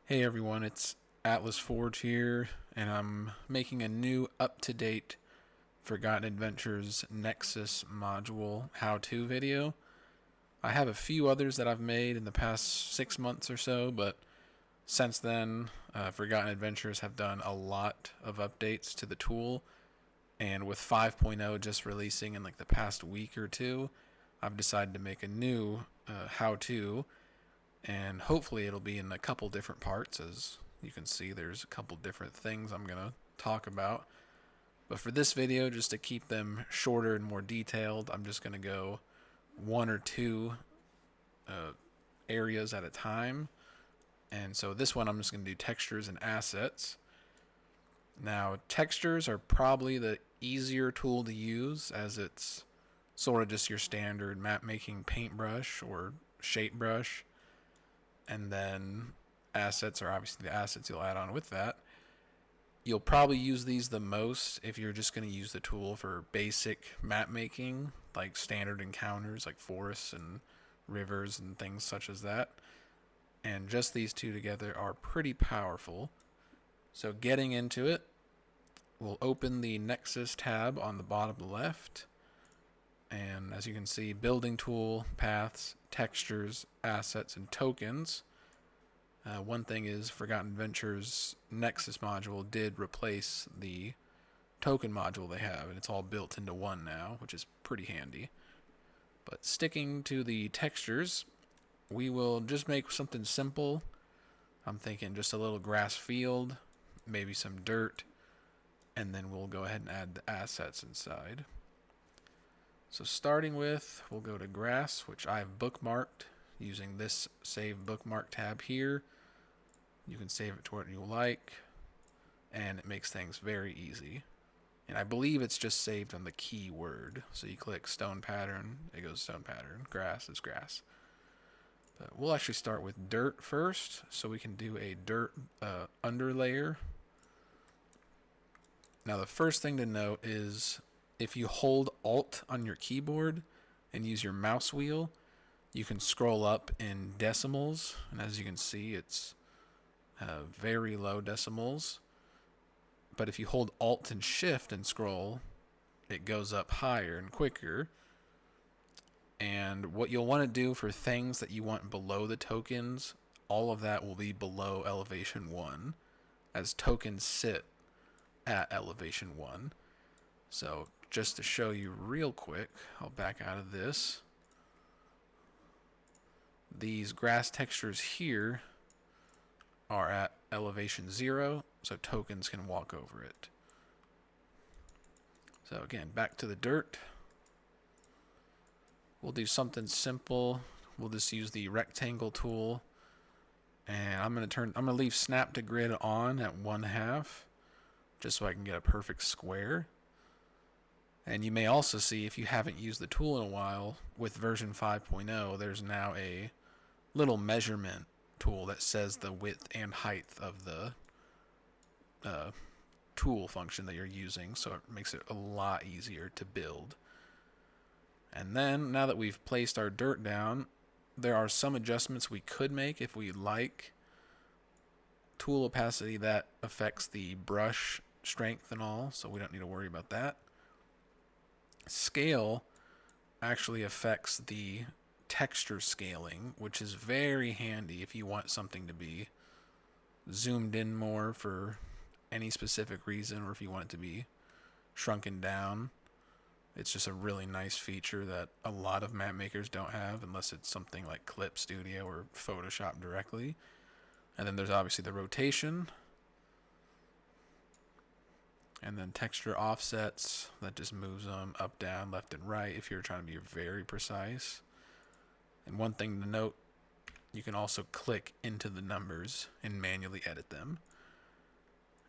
Hey everyone, it's Atlas Forge here, and I'm making a new up-to-date Forgotten Adventures Nexus module how-to video. I have a few others that I've made in the past 6 months or so, but since then, Forgotten Adventures have done a lot of updates to the tool, and with 5.0 just releasing in like the past week or two, I've decided to make a new how-to, and hopefully it'll be in a couple different parts. As you can see, there's a couple different things I'm going to talk about. But for this video, just to keep them shorter and more detailed, I'm just going to go one or two areas at a time. And so this one, I'm just going to do textures and assets. Now, textures are probably the easier tool to use, as it's sort of just your standard map making paintbrush or shape brush. And then assets are obviously the assets you'll add on with that. You'll probably use these the most if you're just going to use the tool for basic map making, like standard encounters like forests and rivers and things such as that. And just these two together are pretty powerful. So getting into it, we'll open the Nexus tab on the bottom left. And as you can see, building tool, paths, textures, assets, and tokens. One thing is Forgotten Adventures Nexus module did replace the token module they have, and it's all built into one now, which is pretty handy. But sticking to the textures, we will just make something simple. I'm thinking just a little grass field, maybe some dirt, and then we'll go ahead and add the assets inside. So starting with, we'll go to grass, which I've bookmarked using this save bookmark tab here. You can save it to what you like, and it makes things very easy. And I believe it's just saved on the keyword. So you click stone pattern, it goes stone pattern. Grass is grass. But we'll actually start with dirt first, so we can do a dirt underlayer. Now the first thing to note is if you hold Alt on your keyboard and use your mouse wheel, you can scroll up in decimals, and as you can see, it's very low decimals. But if you hold Alt and Shift and scroll, it goes up higher and quicker. And what you'll want to do for things that you want below the tokens, all of that will be below elevation 1, as tokens sit at elevation 1. So just to show you real quick, I'll back out of this. These grass textures here are at elevation 0, so tokens can walk over it. So again, back to the dirt. We'll do something simple. We'll just use the rectangle tool, and I'm gonna leave snap to grid on at 1/2, just so I can get a perfect square. And you may also see, if you haven't used the tool in a while, with version 5.0, there's now a little measurement tool that says the width and height of the tool function that you're using, so it makes it a lot easier to build. And then, now that we've placed our dirt down, there are some adjustments we could make if we like. Tool opacity, that affects the brush strength and all, so we don't need to worry about that. Scale actually affects the texture scaling, which is very handy if you want something to be zoomed in more for any specific reason, or if you want it to be shrunken down. It's just a really nice feature that a lot of map makers don't have, unless it's something like Clip Studio or Photoshop directly. And then there's obviously the rotation, and then texture offsets, that just moves them up, down, left, and right if you're trying to be very precise. And one thing to note, you can also click into the numbers and manually edit them.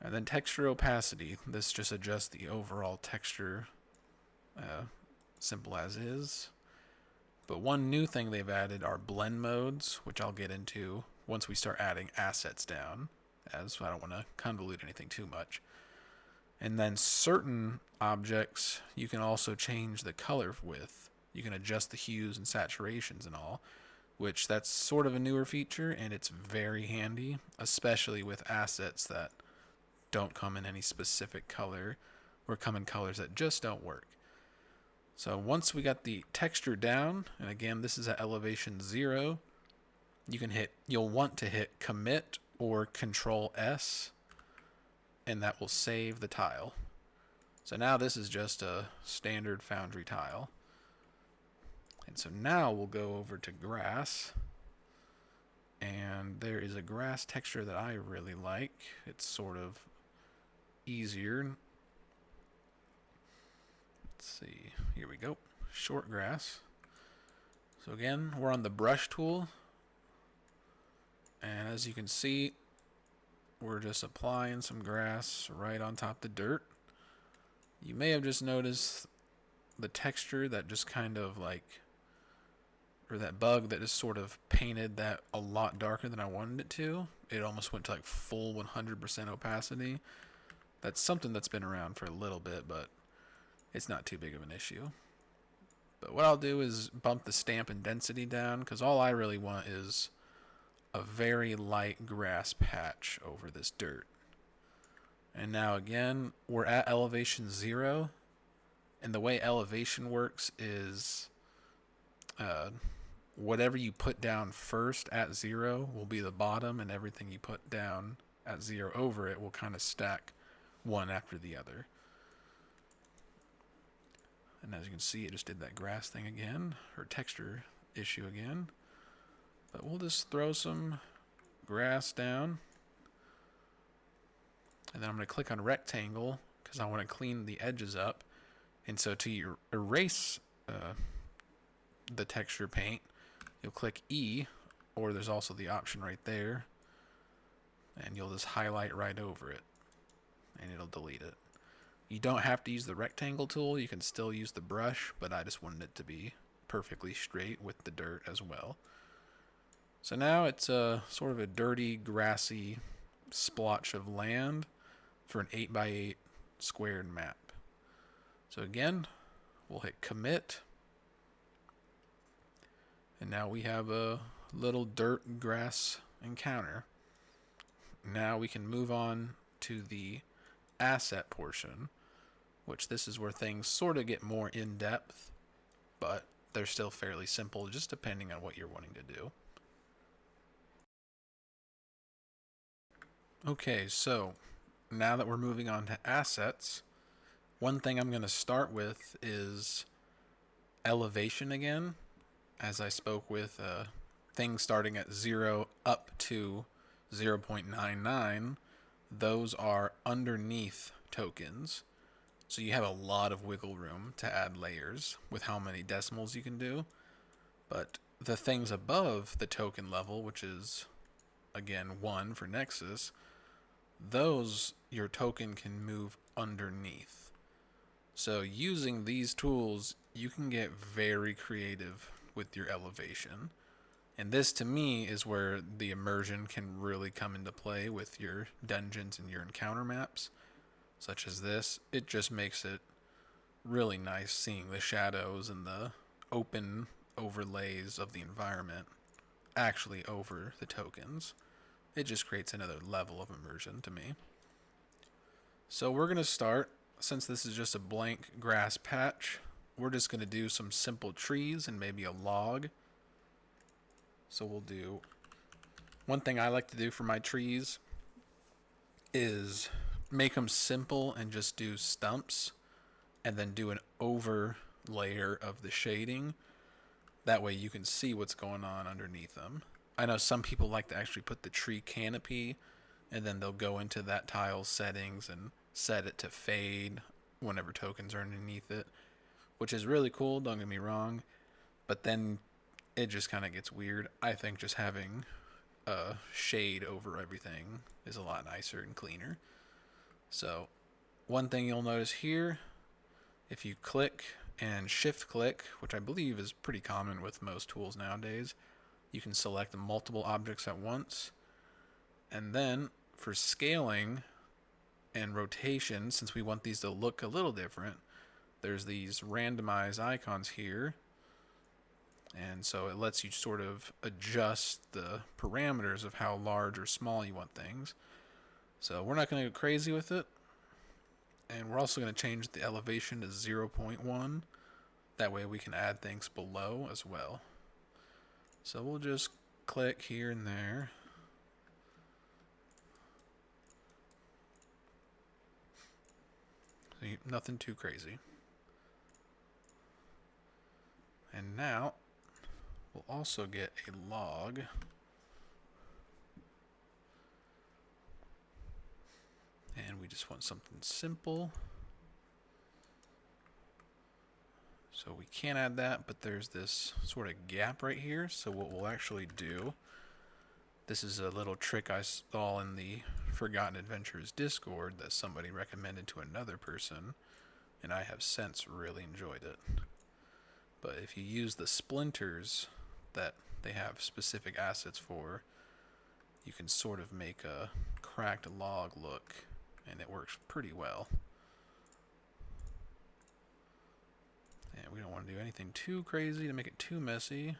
And then texture opacity, this just adjusts the overall texture, simple as is. But one new thing they've added are blend modes, which I'll get into once we start adding assets down, as I don't want to convolute anything too much. And then certain objects you can also change the color with. You can adjust the hues and saturations and all, which that's sort of a newer feature, and it's very handy, especially with assets that don't come in any specific color or come in colors that just don't work. So once we got the texture down, and again, this is at elevation 0, you'll want to hit commit or control S, and that will save the tile. So now this is just a standard Foundry tile. And so now we'll go over to grass, and there is a grass texture that I really like. It's sort of easier. Let's see, here we go, short grass. So again, we're on the brush tool, and as you can see, we're just applying some grass right on top of the dirt. You may have just noticed the texture that just kind of like, or that bug that just sort of painted that a lot darker than I wanted it to. It almost went to like full 100% opacity. That's something that's been around for a little bit, but it's not too big of an issue. But what I'll do is bump the stamp and density down, because all I really want is a very light grass patch over this dirt. And now again, we're at elevation 0, and the way elevation works is whatever you put down first at 0 will be the bottom, and everything you put down at 0 over it will kind of stack one after the other. And as you can see, it just did that grass thing again, or texture issue again. But we'll just throw some grass down. And then I'm going to click on rectangle because I want to clean the edges up. And so to erase the texture paint, you'll click E, or there's also the option right there. And you'll just highlight right over it, and it'll delete it. You don't have to use the rectangle tool, you can still use the brush, but I just wanted it to be perfectly straight with the dirt as well. So now it's a sort of a dirty, grassy splotch of land for an 8x8 squared map. So again, we'll hit commit, and now we have a little dirt grass encounter. Now we can move on to the asset portion, which this is where things sort of get more in depth, but they're still fairly simple, just depending on what you're wanting to do. Okay, so now that we're moving on to assets, one thing I'm going to start with is elevation again. As I spoke with things starting at 0 up to 0.99, those are underneath tokens. So you have a lot of wiggle room to add layers with how many decimals you can do. But the things above the token level, which is, again, 1 for Nexus, those your token can move underneath. So using these tools, you can get very creative with your elevation. And this, to me, is where the immersion can really come into play with your dungeons and your encounter maps, such as this. It just makes it really nice seeing the shadows and the open overlays of the environment actually over the tokens. It just creates another level of immersion to me. So we're going to start, since this is just a blank grass patch, we're just going to do some simple trees and maybe a log. So we'll do, one thing I like to do for my trees is make them simple and just do stumps, and then do an overlayer of the shading. That way you can see what's going on underneath them. I know some people like to actually put the tree canopy, and then they'll go into that tile's settings and set it to fade whenever tokens are underneath it, which is really cool, don't get me wrong, but then it just kind of gets weird. I think just having a shade over everything is a lot nicer and cleaner. So one thing you'll notice here, if you click and shift click, which I believe is pretty common with most tools nowadays, you can select multiple objects at once. And then for scaling and rotation, since we want these to look a little different, there's these randomized icons here. And so it lets you sort of adjust the parameters of how large or small you want things. So we're not going to go crazy with it. And we're also going to change the elevation to 0.1. That way we can add things below as well. So we'll just click here and there. Nothing too crazy. And now we'll also get a log. And we just want something simple. So we can't add that, but there's this sort of gap right here. So what we'll actually do, this is a little trick I saw in the Forgotten Adventures Discord that somebody recommended to another person, and I have since really enjoyed it. But if you use the splinters that they have specific assets for, you can sort of make a cracked log look, and it works pretty well. And we don't want to do anything too crazy to make it too messy.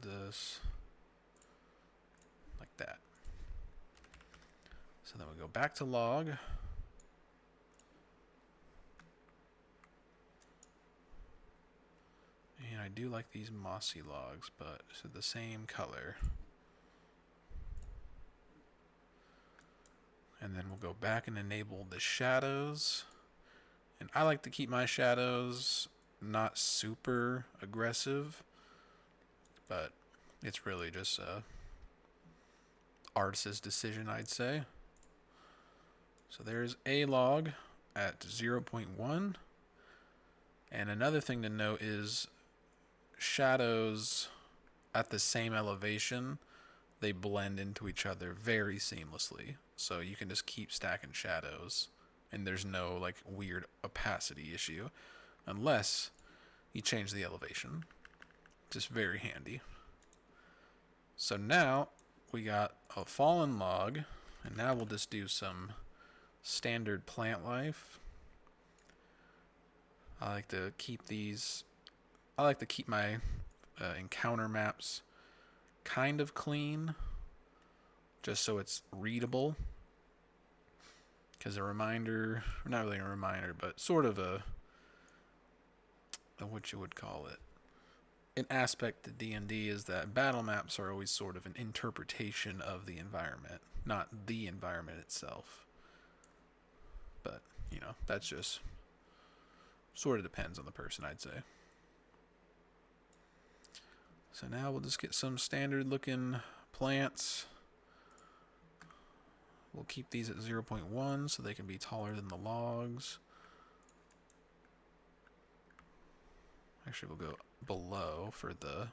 This like that. So then we go back to log. And I do like these mossy logs, but it's the same color. And then we'll go back and enable the shadows. And I like to keep my shadows not super aggressive, but it's really just a artist's decision, I'd say. So there's a log at 0.1. And another thing to note is shadows at the same elevation, they blend into each other very seamlessly. So you can just keep stacking shadows and there's no like weird opacity issue unless you change the elevation. Just very handy. So now we got a fallen log, and now we'll just do some standard plant life. I like to keep my encounter maps kind of clean, just so it's readable. Because a reminder, or not really a reminder, but sort of a what you would call it, an aspect to D&D is that battle maps are always sort of an interpretation of the environment, not the environment itself. But, you know, that's just sort of depends on the person, I'd say. So now we'll just get some standard looking plants. We'll keep these at 0.1 so they can be taller than the logs. Actually, we'll go below for the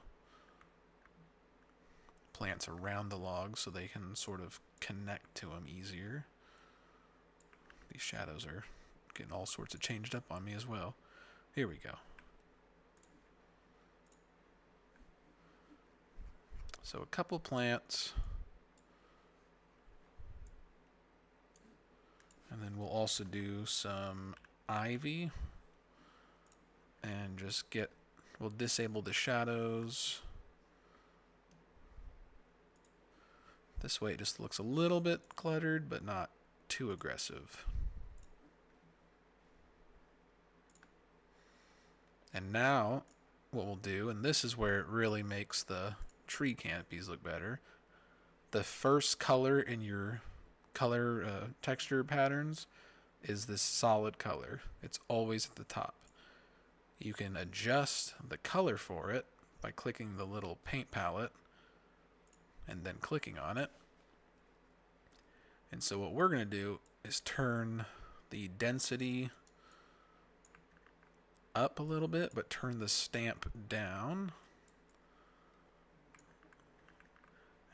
plants around the logs so they can sort of connect to them easier. These shadows are getting all sorts of changed up on me as well. Here we go. So a couple plants. And then we'll also do some ivy. And just we'll disable the shadows. This way it just looks a little bit cluttered, but not too aggressive. And now what we'll do, and this is where it really makes the tree canopies look better. The first color in your color texture patterns is this solid color. It's always at the top. You can adjust the color for it by clicking the little paint palette and then clicking on it. And so what we're going to do is turn the density up a little bit, but turn the stamp down.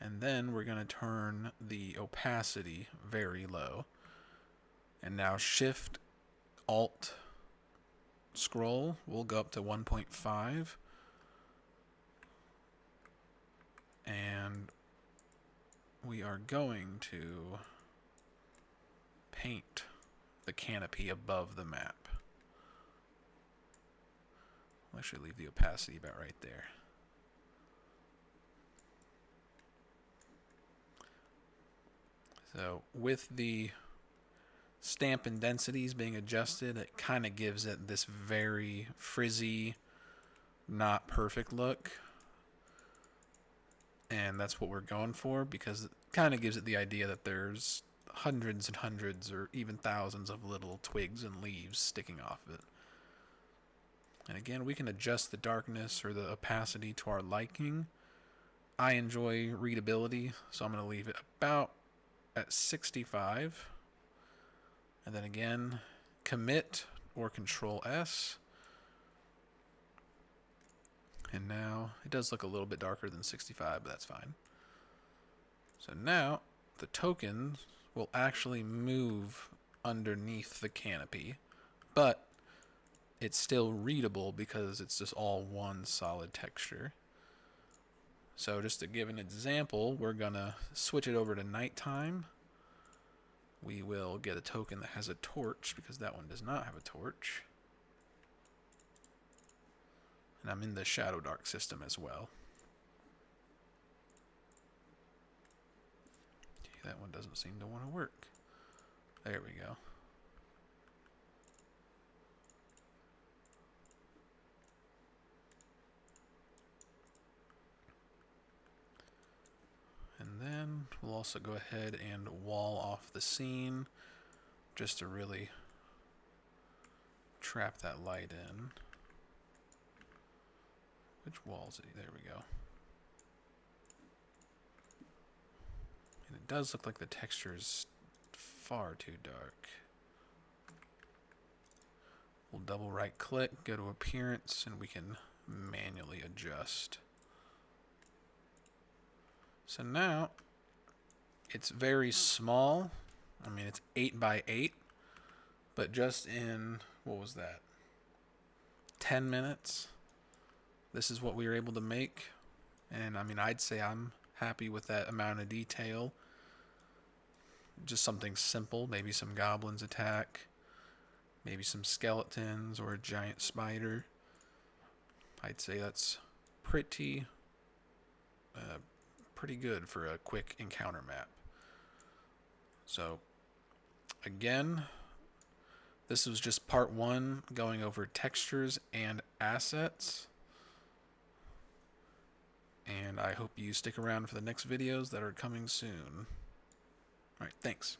And then we're going to turn the opacity very low. And now Shift, Alt, Scroll, we'll go up to 1.5. And we are going to paint the canopy above the map. I'll actually leave the opacity about right there. So with the stamp and densities being adjusted, it kind of gives it this very frizzy, not perfect look. And that's what we're going for, because it kind of gives it the idea that there's hundreds and hundreds or even thousands of little twigs and leaves sticking off of it. And again, we can adjust the darkness or the opacity to our liking. I enjoy readability, so I'm going to leave it about at 65. And then again, commit or Control S. And now it does look a little bit darker than 65, but that's fine. So now the tokens will actually move underneath the canopy, but it's still readable because it's just all one solid texture. So just to give an example, we're gonna switch it over to nighttime. We will get a token that has a torch because that one does not have a torch. And I'm in the shadow dark system as well. Okay, that one doesn't seem to want to work. There we go. And then we'll also go ahead and wall off the scene just to really trap that light in. Which wall is it? There we go. And it does look like the texture is far too dark. We'll double right click, go to appearance, and we can manually adjust. So now it's very small. I mean, it's 8 by 8, but just in, what was that? 10 minutes. This is what we were able to make. And I mean, I'd say I'm happy with that amount of detail. Just something simple, maybe some goblins attack, maybe some skeletons or a giant spider. I'd say that's pretty good for a quick encounter map. So again, this was just part 1 going over textures and assets. And I hope you stick around for the next videos that are coming soon. Alright, thanks.